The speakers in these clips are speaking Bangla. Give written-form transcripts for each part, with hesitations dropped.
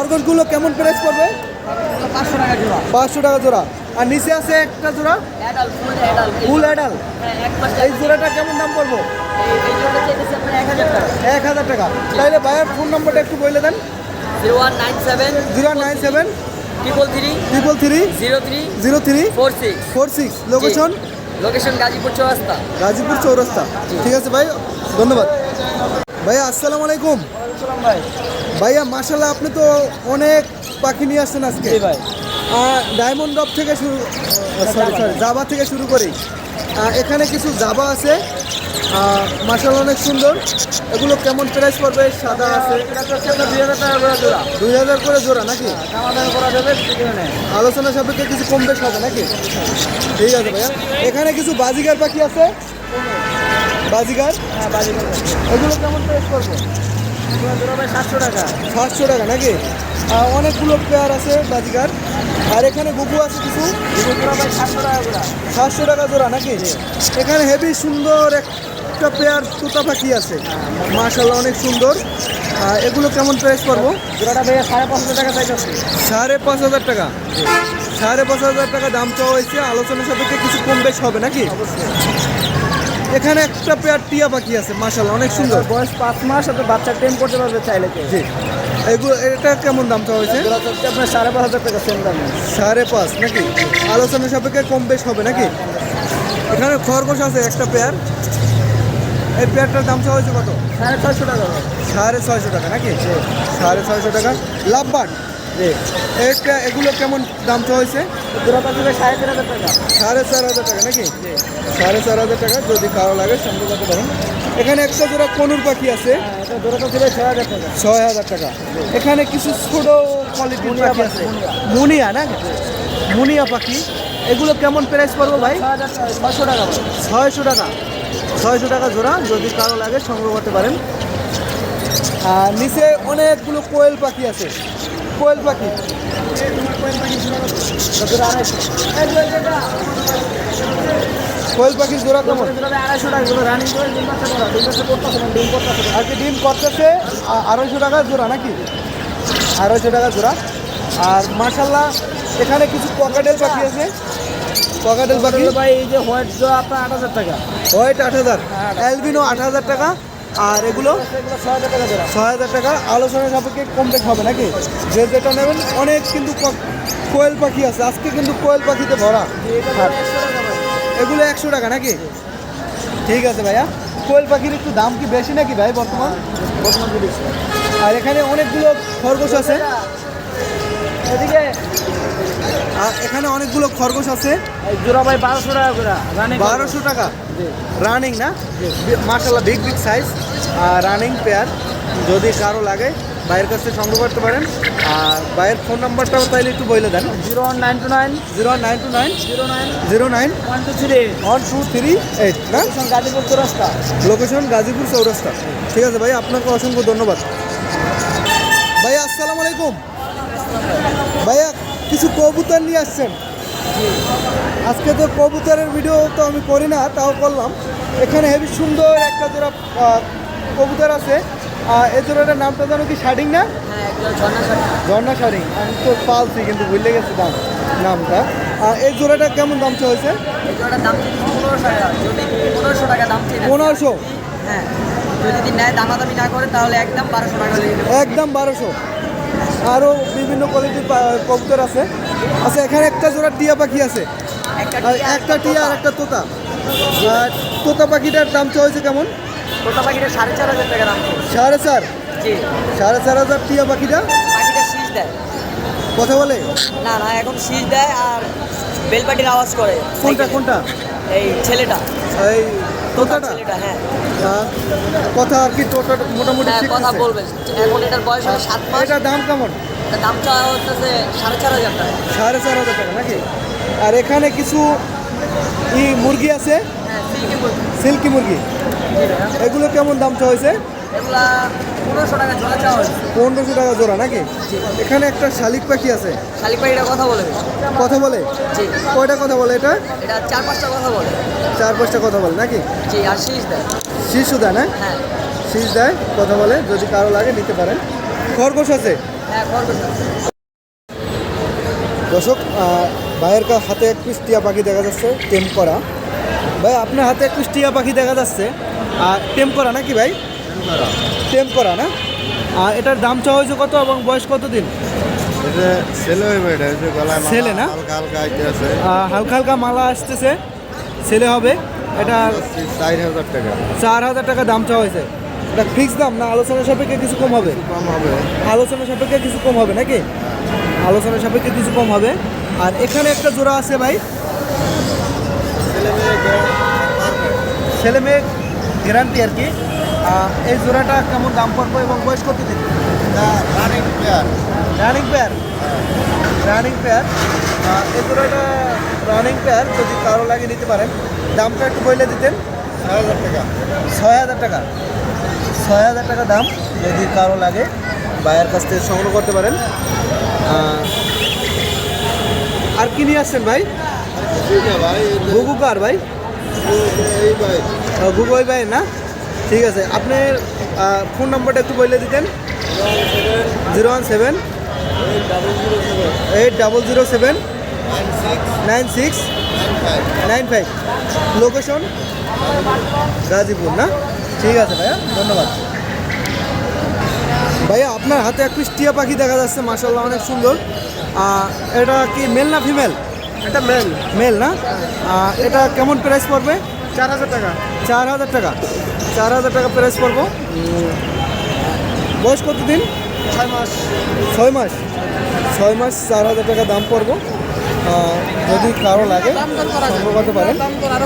খরগোশগুলো কেমন প্রাইস পড়বে? 500 টাকা জোড়া। 500 টাকা জোড়া। আর নিচে আছে একটা জোড়া adult, full adult. Full adult, হ্যাঁ, এক মাস। এই জোড়াটা কেমন দাম পড়বো? এই জোড়াটা চাইতেছে আপনার 1000 টাকা। 1000 টাকা। তাইলে ভাইয়ের ফোন নম্বরটা একটু বলে দেন। 0197 097 333 333 03 03 46। 46। লোকেশন? লোকেশন গাজীপুর চৌরাস্তা। গাজীপুর চৌরাস্তা। ঠিক আছে ভাই, ধন্যবাদ। ভাইয়া আসসালামু আলাইকুম। ভাই ভাইয়া মাশাআল্লাহ আপনি তো অনেক পাখি নিয়ে আসছেন আজকে। ভাই ডায়মন্ড ড্রপ থেকে শুরু, সরি জাবা থেকে শুরু করি। এখানে কিছু জাবা আছে, মাশাআল্লাহ অনেক সুন্দর। এগুলো কেমন প্রাইস পড়বে? সাদা আছে 2000 টাকা করে জোড়া। 2000 করে জোড়া নাকি? দামাদামি করা যাবে, আলোচনা সাপেক্ষে কিছু কম বেশ হবে নাকি? ঠিক আছে ভাইয়া। এখানে কিছু বাজিগার পাখি আছে, বাজিগার। হ্যাঁ বাজিগার। এগুলো কেমন প্রাইস পড়বে? জোড়া ভাই 700 টাকা। 700 টাকা নাকি? অনেকগুলো পেয়ার আছে বাজিগার। আর এখানে গুগু আছে কিছু, জোড়া ভাই 700 টাকা জোড়া। 700 টাকা জোড়া নাকি? এখানে হেভি সুন্দর একটা পেয়ার তোতা পাখি আছে, মাশাআল্লাহ অনেক সুন্দর। এগুলো কেমন প্রাইস পড়বো? জোড়াটা ভাই 550 টাকা চাইতেছি। 5,500 টাকা। 5,500 টাকা দাম চাওয়া হয়েছে, আলোচনা সাপেক্ষে কিছু কম বেশ হবে নাকি? এখানে একটা পেয়ার টিয়া পাখি আছে, মাশাআল্লাহ অনেক সুন্দর। বয়স 5 মাস, আর বাচ্চা টেম করতে পারবে চাইলে। জি, এগুলো এটা কেমন দাম চাওয়া হয়েছে? জোড়া চলছে আপনার 5,500 টাকা সেম দাম। 5,500 নাকি? আলোচনা সাপেক্ষে কম বেশ হবে নাকি? এখানে খরগোশ আছে একটা পেয়ার, এই পেয়ারটার দাম চাওয়া হয়েছে কত? 650 টাকা। 650 টাকা নাকি? 650 টাকা। লাভবান জি, এগুলো কেমন দাম চাওয়া হয়েছে? জোড়া পাচ্ছি ভাই 4,500 টাকা। 4,500 টাকা নাকি? 4,500 টাকা, যদি কারো লাগে সংগ্রহ করতে পারেন। এখানে একটা জোড়া কনুর পাখি আছে, হ্যাঁ, এটা জোড়া পাচ্ছি ভাই 6,000 টাকা। 6,000 টাকা। এখানে কিছু ছোট কোয়ালিটির পাখি আছে, মুনিয়া না? মুনিয়া পাখি। এগুলো কেমন প্রাইস পড়বো ভাই? 600 টাকা ভাই। 600 টাকা। 600 টাকা জোড়া, যদি কারো লাগে সংগ্রহ করতে পারেন। আর নিচে অনেকগুলো কোয়েল পাখি আছে, কোয়েল পাখি। কোয়েল পাখির জোড়া কেমন? 250 টাকা জোড়া। রানিং করে ডিম বাচ্চা করা, ডিম বাচ্চা করতেছে না, ডিম করতেছে না। আর কি ডিম করতেছে? 250 টাকা জোড়া নাকি? 250 টাকা জোড়া। আর মাশাআল্লাহ এখানে কিছু পকেটেল পাখি আছে, পকেটেল পাখি। ভাই এই যে হোয়াইট জোড়া আপনার 8,000 টাকা। হোয়াইট 8,000, অ্যালবিনো 8,000 টাকা। আর এগুলো এগুলো 6,000 টাকা জোড়া। 6,000 টাকা। আলোচনা সাপেক্ষে কম বেশ হবে নাকি? যে যেটা নেবেন। অনেক কিন্তু কোয়েল পাখি আছে, আজকে কিন্তু কোয়েল পাখিতে ভরা। এটা 100 টাকা ভাই। এগুলো 100 টাকা নাকি? ঠিক আছে ভাইয়া। কোয়েল পাখির একটু দাম কি বেশি নাকি ভাই বর্তমান? বর্তমান বেশি। আর এখানে অনেকগুলো খরগোশ আছে, এদিকে আর এখানে অনেকগুলো খরগোশ আছে। এই জোড়া ভাই 1200 টাকা করে। রানিং 1200 টাকা জি। রানিং না? মাশাআল্লাহ big big size running pair. যদি কারো লাগে ভাইয়ের কাছ থেকে সংগ্রহ করতে পারেন। আর ভাইয়ের ফোন নাম্বারটাও তাইলে একটু বলে দেন। 01929 099 09 09 123 1238 না? গাজীপুর চৌরাস্তা। লোকেশন গাজীপুর চৌরাস্তা। ঠিক আছে ভাই, আপনাকে অসংখ্য ধন্যবাদ। ভাইয়া আসসালামু আলাইকুম। ভাইয়া কিছু কবুতর নিয়ে আসছেন আজকে? তো কবুতরের ভিডিও তো আমি করি না, তাও করলাম। এখানে হেবি সুন্দর একটা জোড়া কবুতর আছে। এই জোড়াটার নামটা জানো কি? শাডিং না? হ্যাঁ, একদম ঝর্ণা শাড়ি। ঝর্ণা শাডিং। আমি তো পালছি কিন্তু ভুলে গেছি নামটা। এই জোড়াটা কেমন দাম হয়েছে? এই জোড়াটার দাম ছিল 1500 টাকা। যদি 1500 টাকা দাম ছিল। 1500? হ্যাঁ, যদি নেয় দামাদামি না করে তাহলে একদম 1200 টাকা লেগে যাবে। একদম 1200। আরও বিভিন্ন কোয়ালিটির কবুতর আছে। আচ্ছা, এখানে একটা জোড়া টিয়া পাখি আছে, একটা টিয়া আর একটা তোতা। আর তোতা পাখিটার দাম হয়েছে কেমন? তোতা পাখিটা 4,500 টাকা দাম ছিল। 4,500? জি। 4,500 টিয়া পাখিটা পাখিটা শীষ দেয় কথা বলে? না, এখন শীষ দেয় আর বেলপাটির আওয়াজ করে। কোনটা কোনটা? এই ছেলেটা, এই তোতাটা? ছেলেটা হ্যাঁ। কথা আর কি তোতা মোটামুটি হ্যাঁ, ঠিক কথা আছে। বলবে। এখন এটার বয়স হলো 7 মাস। এটার দাম কেমন? এটার দাম চাওয়া হচ্ছে 4,500 টাকা। 4,500 টাকা নাকি? আর এখানে কিছু মুরগি আছে, হ্যাঁ, সিল্কি মুরগি। সিল্কি মুরগি। এগুলো কেমন দাম হয়েছে? এগুলা 1500 টাকা জোড়া চাওয়া হয়েছে। 1500 টাকা জোড়া নাকি? এখানে একটা শালিক পাখি আছে, শালিক পাখিটা কথা বলে। কথা বলে? জি। কয়টা কথা বলে এটা? এটা 4-5টা কথা বলে। 4-5টা কথা বলে নাকি? জি, আর শীষ দেয়। শিশু দেয় না? হ্যাঁ শীষ দেয়, কথা বলে। যদি কারো লাগে নিতে পারেন। খরগোশ আছে? হ্যাঁ খরগোশ। দর্শক ভাইয়ের হাতে এক পিস টিয়া পাখি দেখা যাচ্ছে টেম করা। ভাই আপনার হাতে এক পিস টিয়া পাখি দেখা যাচ্ছে আর টেম করা নাকি ভাই? টেম করা না? আর এটার দাম চাওয়া হয়েছে কত এবং বয়স কত দিন? ছেলে না? হালকা হালকা মালা আসতেছে, ছেলে হবে। এটা 4,000 টাকা দাম চাওয়া হয়েছে। এটা ফিক্স দাম না আলোচনা সাপেক্ষে কিছু কম হবে? আলোচনা সাপেক্ষে কিছু কম হবে নাকি? আলোচনা সাপেক্ষে কিছু কম হবে। আর এখানে একটা জোড়া আছে ভাই, ছেলে মেয়ে গ্যারান্টি আর কি। এই জোড়াটা কেমন দাম পড়বে এবং বয়স কত দিন? Running pair. Running pair. এই জোড়াটা রানিং পেয়ার, যদি কারো লাগে নিতে পারেন। দামটা একটু বলে দিতেন। 6,000 টাকা। 6,000 টাকা। 6,000 টাকা দাম, যদি কারো লাগে ভাইয়ের কাছ থেকে সংগ্রহ করতে পারেন। আর কি নিয়ে আসছেন ভাই? গুগু কার ভাই? গুগু ওই ভাই না? ঠিক আছে, আপনার ফোন নাম্বারটা একটু বলে দিতেন। 017 8007 9695। লোকেশন গাজীপুর না? ঠিক আছে ভাইয়া, ধন্যবাদ। ভাইয়া আপনার হাতে এক পিস টিয়া পাখি দেখা যাচ্ছে, মাশাআল্লাহ অনেক সুন্দর। এটা কি মেল না ফিমেল? এটা মেল। মেল না? এটা কেমন প্রাইস পড়বে? 4,000 টাকা। 4,000 টাকা। 4,000 টাকা প্রাইস পড়বো। বয়স কত দিন? 6 মাস। 6 মাস। 6 মাস 4,000 টাকা দাম পড়বো। যদি কারো লাগে সংগ্রহ করতে পারেন,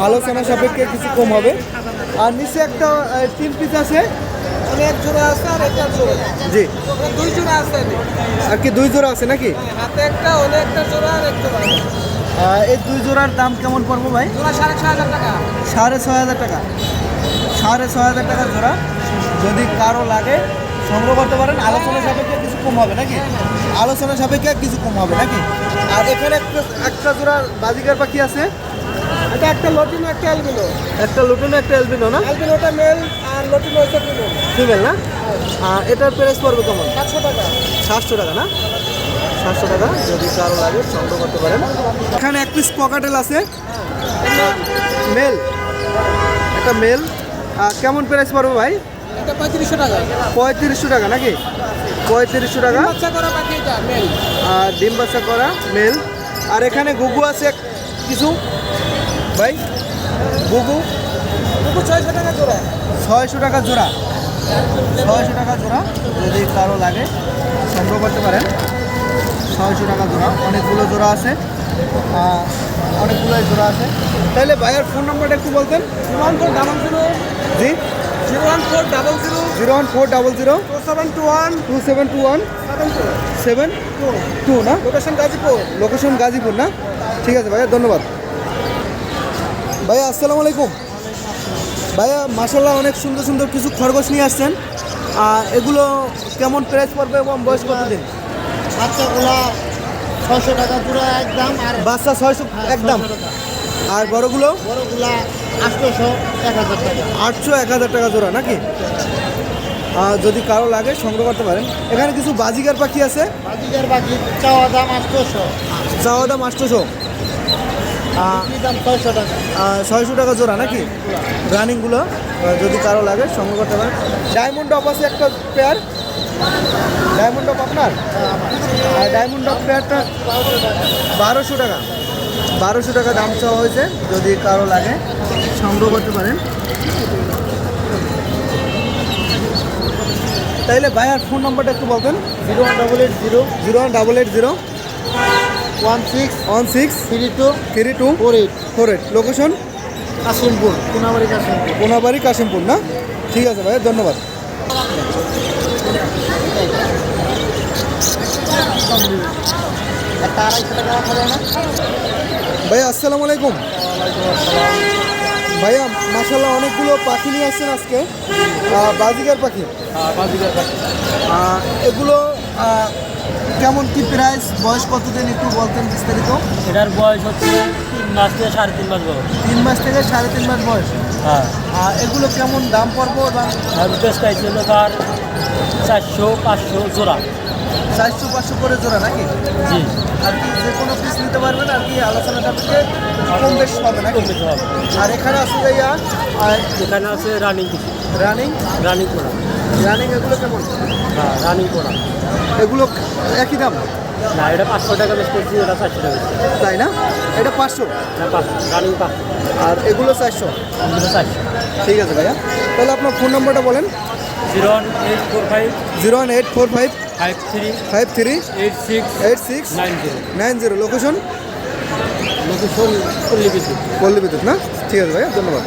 আলোচনা সাপেক্ষে কিছু কম হবে। আর নিচে একটা 3 পিস আছে, অনেক জোড়া আছে আর একটা জোড়া। জি, 2 জোড়া আছে। আর কি 2 জোড়া আছে নাকি? হাতে একটা, অনেকটা জোড়া আর একটা জোড়া। এই 2 জোড়ার দাম কেমন পড়বো ভাই? জোড়া 6,500 টাকা। 6,500 টাকা। 6,500 টাকা জোড়া, যদি কারো লাগে সংগ্রহ করতে পারেন। আলোচনা সাপেক্ষে কিছু কম হবে নাকি? আলোচনা সাপেক্ষে কিছু কম হবে নাকি? আর এখানে একটা জোড়া বাজিকার পাখি আছে। এটা একটা লটিনো, একটা অ্যালবিনো। একটা লুটিনো একটা এলবিনো না? অ্যালবিনোটা মেল আর লটিনো হচ্ছে ফিমেল। ফিমেল না? এটার প্রাইস পড়বে কেমন? 700 টাকা। 700 টাকা না? 700 টাকা, যদি কারো লাগে সংগ্রহ করতে পারেন। এখানে এক পিস পকাটেল আছে, মেল। একটা মেল। কেমন প্রাইস পড়বে ভাই? এটা 3500 টাকা। 3500 টাকা নাকি? 3500 টাকা। বাচ্চা করা পাখি এটা মেল। আর ডিম বাচ্চা করা মেল। আর এখানে গুগু আছে কিছু ভাই, গুগু। দুটো 600 টাকা জোড়া। 600 টাকা জোড়া। 600 টাকা জোড়া, যদি কারো লাগে সংগ্রহ করতে পারেন। 600 টাকা জোড়া, অনেকগুলো জোড়া আছে। অনেকগুলোই জোড়া আছে। তাহলে ভাইয়ের ফোন নাম্বারটা একটু বলতেন। 01400 জি, 01400 01400 2721 2721 72 না? লোকেশন গাজীপুর। লোকেশন গাজীপুর না? ঠিক আছে ভাইয়া, ধন্যবাদ। ভাইয়া আসসালামু আলাইকুম। ভাইয়া মাশাআল্লাহ অনেক সুন্দর সুন্দর কিছু খরগোশ নিয়ে আসছেন। এগুলো কেমন প্রাইস পড়বে এবং বয়স কত দিন? বাচ্চাগুলা 600 টাকা জোড়া একদম। আর বাচ্চা 600 একদম। আর বড়গুলো? বড়গুলা 800 1000 টাকা। 800 1000 টাকা জোড়া নাকি? যদি কারো লাগে সংগ্রহ করতে পারেন। এখানে কিছু বাজিকার পাখি আছে, বাজিকার পাখি চাওয়া দাম 800। চাওয়া দাম 800। দাম 600 টাকা। 600 টাকা জোড়া নাকি? রানিংগুলো যদি কারো লাগে সংগ্রহ করতে পারেন। ডায়মন্ড ডপ আছে একটা পেয়ার। ডায়মন্ড ডপ আপনার? আর ডায়মন্ড ডপ পেয়ারটা 1200 টাকা। 1200 টাকা দাম চাওয়া হয়েছে, যদি কারো লাগে সংগ্রহ করতে পারেন। তাইলে ভাইয়ার ফোন নাম্বারটা একটু বলতেন। 01880 01880 16 32 48। 3248। লোকেশন কাশিমপুর, কোনাবাড়ি কাশিমপুর। কোনাবাড়ি কাশিমপুর না? ঠিক আছে ভাইয়া, ধন্যবাদ। একটা 250 টাকা রাখা যায় না? ভাইয়া আসসালামু আলাইকুম। ভাইয়া মাশাআল্লাহ অনেকগুলো পাখি নিয়ে আসছেন আজকে, বাজিকার পাখি। বাজিকার পাখি। এগুলো কেমন কি প্রাইস, বয়স কতদিন একটু বলতেন বিস্তারিত। এটার বয়স হচ্ছে 3 মাস থেকে 3.5 মাস বয়স। 3 মাস থেকে 3.5 মাস বয়স। হ্যাঁ। এগুলো কেমন দাম পড়বো? আর বেশ চাইছিল তার 400 500 জোড়া। 400-500 করে জোড়া নাকি? জি আর কি যে কোনো পিস নিতে পারবেন আর কি আলোচনা সাপেক্ষে কম বেশ হবে নাকি? আর এখানে আছে ভাইয়া এখানে আছে রানিং কিছু রানিং রানিং পোড়া রানিং এগুলো কেমন? হ্যাঁ রানিং পোড়া এগুলো একই দাম না এটা 500 টাকা বেশ করছি এটা 400 টাকা বেশি তাই না? এটা 500 না 500 রানিং 500 আর এগুলো 400। এগুলো 400 ঠিক আছে ভাইয়া, তাহলে আপনার ফোন নাম্বারটা বলেন। 01845 01845 53 53 86 86 90 90। লোকেশন লোকেশন পল্লী বিদ্যুৎ পল্লী বিদ্যুৎ না? ঠিক আছে ভাইয়া, ধন্যবাদ।